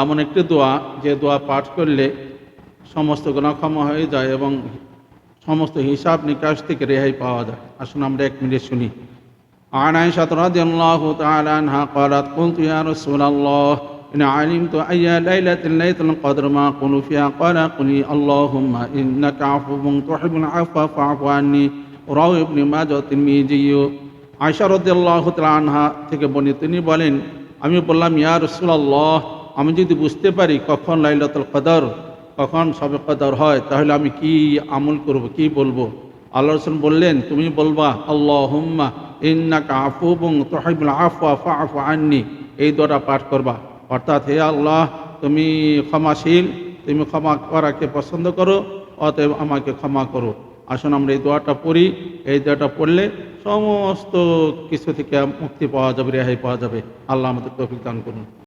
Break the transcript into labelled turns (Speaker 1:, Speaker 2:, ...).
Speaker 1: এমন একটি দোয়া যে দোয়া পাঠ করলে সমস্ত গুনাহ ক্ষমা হয়ে যায় এবং সমস্ত হিসাব নিকাশ থেকে রেহাই পাওয়া যায়। আসুন আমরা 1 মিনিট শুনি। عن عائشة رضي الله تعالى عنها قالت قلت يا رسول الله إن علمت أي ليلة ليلة القدر ما أقول فيها قال قولي اللهم إنك عفو تحب العفو فاعف عني رواه ابن ماجه والترمذي। আয়েশা রাদিয়াল্লাহু তাআলা আনহা থেকে বর্ণিত, তিনি বলেন, আমি বললাম, ইয়া রাসূলুল্লাহ, আমি যদি বুঝতে পারি কখন লাইলাতুল কদর, কখন শবে কদর হয়, তাহলে আমি কি আমল করব, কি বলবো? আল্লাহ রাসূল বললেন, তুমি বলবা আল্লাহুম্মা ইন্নাকা আফুবুন তুহিব্বুল আফওয়া ফা'ফু আন্নি, এই দোয়াটা পাঠ করবা। অর্থাৎ, হে আল্লাহ, তুমি ক্ষমাশীল, তুমি ক্ষমা করাকে পছন্দ করো, অতএব আমাকে ক্ষমা করো। আসুন আমরা এই দোয়াটা পড়ি। এই দোয়াটা পড়লে সমস্ত কিছু থেকে মুক্তি পাওয়া যাবে, রেহাই পাওয়া যাবে। আল্লাহ আমাদের তৌফিক দান করুন।